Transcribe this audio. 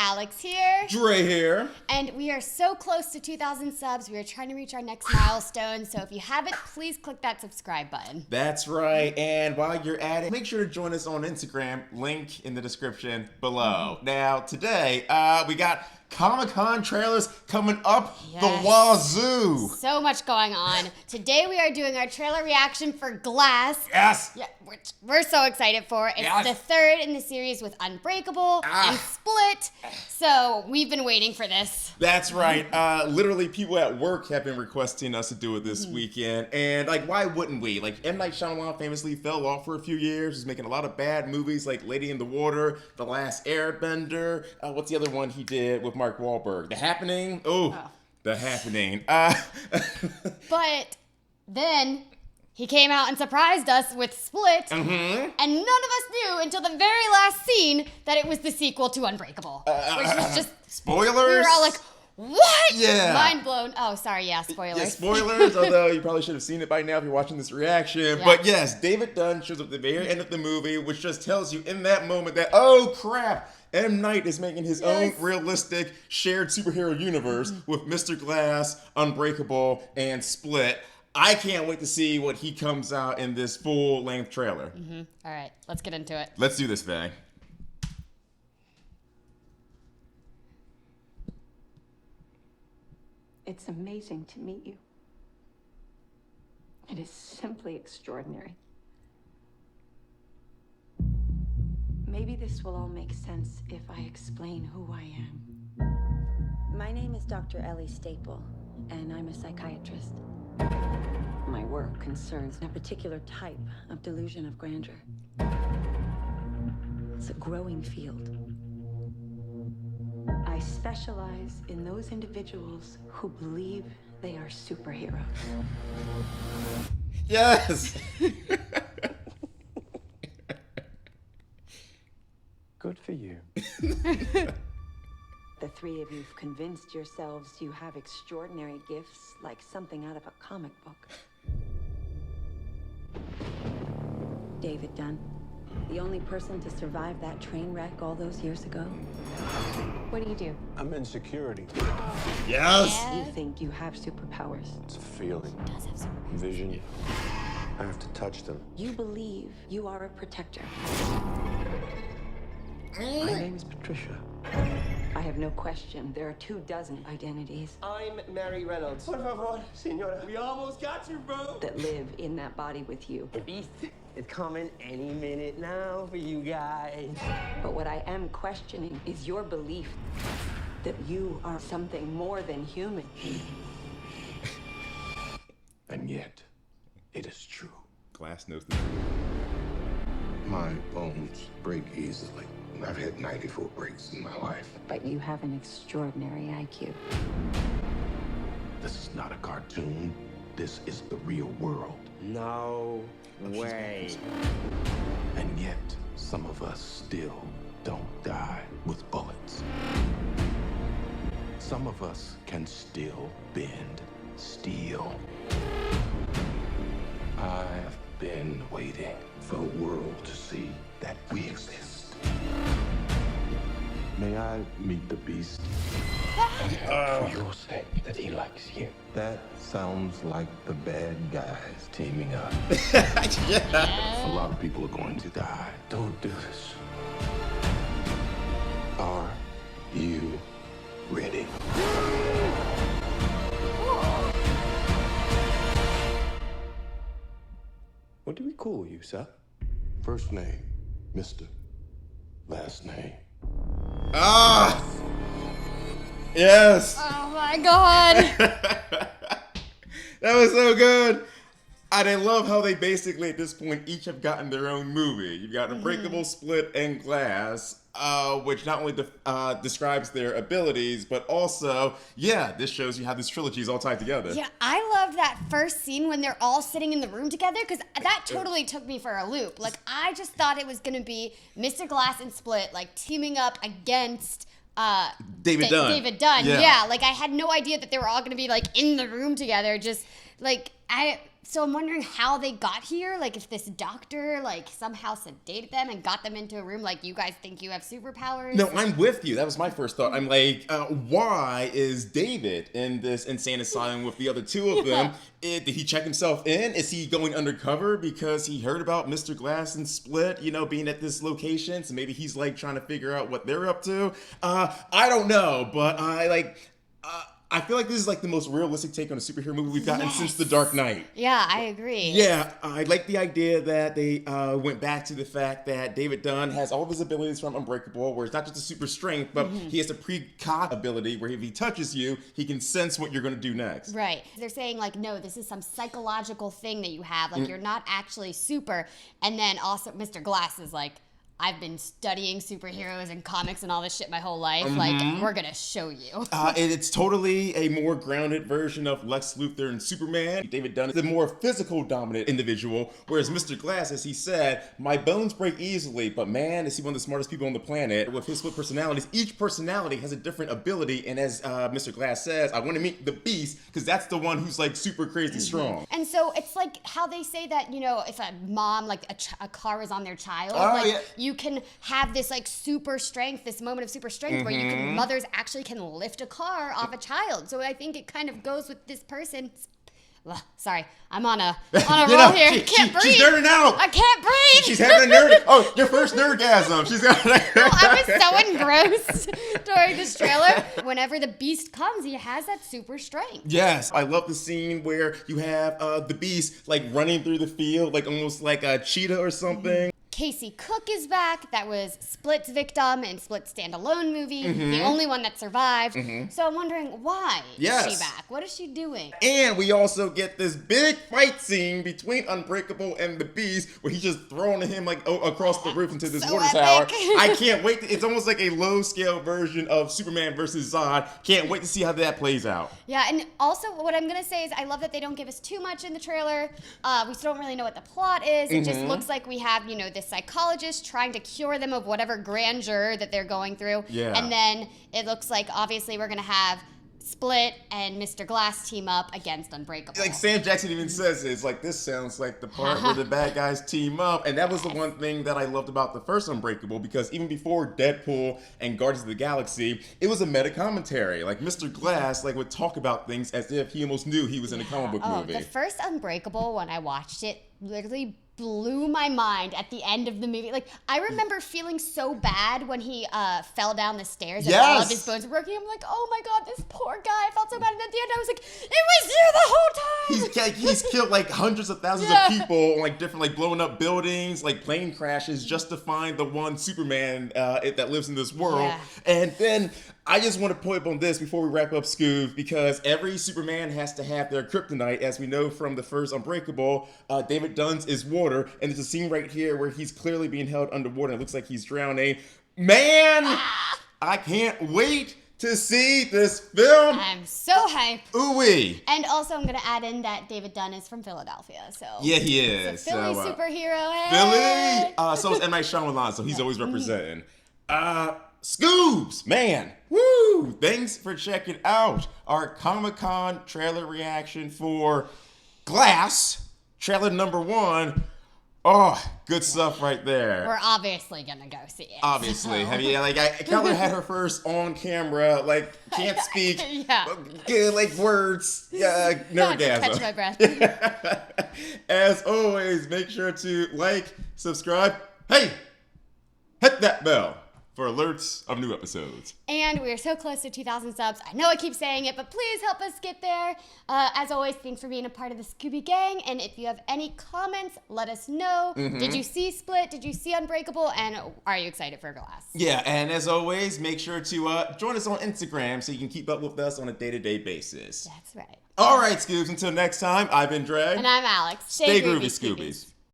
Alex here. Dre here. And we are so close to 2,000 subs. We are trying to reach our next milestone. So if you haven't, please click that subscribe button. That's right. And while you're at it, make sure to join us on Instagram. Link in the description below. Now, today, we got Comic-Con trailers coming up the wazoo. So much going on. Today we are doing our trailer reaction for Glass. Yes. Yeah, which we're so excited for. It's the third in the series with Unbreakable and Split. So we've been waiting for this. That's right. Literally, people at work have been requesting us to do it this weekend. And, why wouldn't we? M. Night Shyamalan famously fell off for a few years. He's making a lot of bad movies like Lady in the Water, The Last Airbender. What's the other one he did with Mark Wahlberg? The Happening? The Happening. But then he came out and surprised us with Split, and none of us knew until the very last scene that it was the sequel to Unbreakable. Which was just... Spoilers? We were all like, what? Yeah. Mind blown. Oh, sorry, spoilers. Yeah, spoilers, although you probably should have seen it by now if you're watching this reaction. Yeah. But yes, David Dunn shows up at the very end of the movie, which just tells you in that moment that, oh crap, M. Night is making his own realistic shared superhero universe with Mr. Glass, Unbreakable, and Split. I can't wait to see what he comes out in this full-length trailer. All right, let's get into it. Let's do this, Faye. It's amazing to meet you. It is simply extraordinary. Maybe this will all make sense if I explain who I am. My name is Dr. Ellie Staple, and I'm a psychiatrist. My work concerns a particular type of delusion of grandeur. It's a growing field. I specialize in those individuals who believe they are superheroes. Yes! Good for you. The three of you've convinced yourselves you have extraordinary gifts like something out of a comic book. David Dunn, the only person to survive that train wreck all those years ago. What do you do? I'm in security. Yes! You think you have superpowers. It's a feeling. He does have superpowers. Vision. I have to touch them. You believe you are a protector. My name is Patricia. I have no question. There are 24 identities I'm Mary Reynolds. Por favor, señora. We almost got you, bro. that live in that body with you. The beast is coming any minute now for you guys. But what I am questioning is your belief that you are something more than human. And yet, it is true. Glass knows the My bones break easily. I've had 94 breaks in my life. But you have an extraordinary IQ. This is not a cartoon. This is the real world. No way. And yet, some of us still don't die with bullets. Some of us can still bend steel. I've been waiting for the world to see that we exist. May I meet the beast? And help for your sake that he likes you. That sounds like the bad guys teaming up. A lot of people are going to die. Don't do this. Are you ready? What do we call you, sir? First name, Mr. Last name. Ah! Yes! Oh my god! That was so good! And I love how they basically, at this point, each have gotten their own movie. You've got Unbreakable, Split, and Glass, which not only describes their abilities, but also, this shows you how this trilogy is all tied together. Yeah, I loved that first scene when they're all sitting in the room together, because that totally took me for a loop. I just thought it was going to be Mr. Glass and Split, teaming up against... David Dunn. David Dunn, yeah. I had no idea that they were all going to be, in the room together, just, So I'm wondering how they got here. Like, if this doctor, like, somehow sedated them and got them into a room like, you guys think you have superpowers? No, I'm with you. That was my first thought. I'm like, why is David in this insane asylum with the other two of them? Did he check himself in? Is he going undercover because he heard about Mr. Glass and Split, you know, being at this location? So maybe he's, like, trying to figure out what they're up to. I don't know, but I feel like this is like the most realistic take on a superhero movie we've gotten since The Dark Knight. Yeah, I agree. Yeah, I like the idea that they went back to the fact that David Dunn has all of his abilities from Unbreakable, where it's not just a super strength, but he has a precog ability where if he touches you, he can sense what you're going to do next. Right. They're saying, like, no, this is some psychological thing that you have. Like, you're not actually super. And then also Mr. Glass is like, I've been studying superheroes and comics and all this shit my whole life. Like, we're going to show you. It's totally a more grounded version of Lex Luthor and Superman. David Dunn is a more physical dominant individual, whereas Mr. Glass, as he said, my bones break easily, but man, is he one of the smartest people on the planet. With his split personalities, each personality has a different ability, and as Mr. Glass says, I want to meet the Beast, because that's the one who's like super crazy strong. And so it's like how they say that, you know, if a mom, like a car is on their child, you can have this like super strength, this moment of super strength where mothers actually can lift a car off a child. So I think it kind of goes with this person. Sorry, I'm on a roll here. Can't breathe. She's nerding out. I can't breathe. She's having a nerd. Oh, your first nerdgasm. She's got. I was so engrossed during this trailer. Whenever the Beast comes, he has that super strength. Yes, I love the scene where you have the Beast like running through the field, like almost like a cheetah or something. Casey Cook is back. That was Split's victim in Split's standalone movie, the only one that survived. So I'm wondering, why is she back? What is she doing? And we also get this big fight scene between Unbreakable and the Beast, where he's just throwing him like across the roof into this So water epic. tower. I can't wait. It's almost like a low-scale version of Superman versus Zod. Can't wait to see how that plays out. Yeah, and also what I'm going to say is I love that they don't give us too much in the trailer. We still don't really know what the plot is. It just looks like we have, you know, this psychologist trying to cure them of whatever grandeur that they're going through. Yeah. And then it looks like obviously we're going to have Split and Mr. Glass team up against Unbreakable. Like Sam Jackson even says it's like, this sounds like the part where the bad guys team up. And that was the one thing that I loved about the first Unbreakable, because even before Deadpool and Guardians of the Galaxy, it was a meta commentary. Like Mr. Glass like would talk about things as if he almost knew he was in a comic book movie. The first Unbreakable, when I watched it, literally blew my mind at the end of the movie. Like, I remember feeling so bad when he fell down the stairs and all of his bones were broken. I'm like, oh my god, this poor guy. I felt so bad. And at the end, I was like, it was you the whole time. He's killed like hundreds of thousands of people, like different, like blowing up buildings, like plane crashes, just to find the one Superman that lives in this world. Yeah. And then I just want to point up on this before we wrap up, Scoob, because every Superman has to have their kryptonite, as we know from the first Unbreakable. David Dunn's is water, and there's a scene right here where he's clearly being held underwater, and it looks like he's drowning. Man, I can't wait to see this film. I'm so hyped. Ooh-wee. And also, I'm going to add in that David Dunn is from Philadelphia, so. Yeah, he is. It's a Philly superhero. Hey. Philly! So is M. Night Shyamalan, so he's always representing. Scoobs, man. Woo! Thanks for checking out our Comic-Con trailer reaction for Glass, trailer number 1. Oh, good stuff right there. We're obviously gonna go see it. Obviously. So. I mean, like, Keller had her first on camera, like, can't speak, like, words, nerdgasm. Catch my breath. As always, make sure to like, subscribe. Hey, hit that bell for alerts of new episodes. And we're so close to 2,000 subs. I know I keep saying it, but please help us get there. As always, thanks for being a part of the Scooby Gang. And if you have any comments, let us know. Did you see Split? Did you see Unbreakable? And are you excited for Glass? Yeah, and as always, make sure to join us on Instagram so you can keep up with us on a day-to-day basis. That's right. All right, Scoobs, until next time, I've been Dre. And I'm Alex. Stay groovy, Scoobies.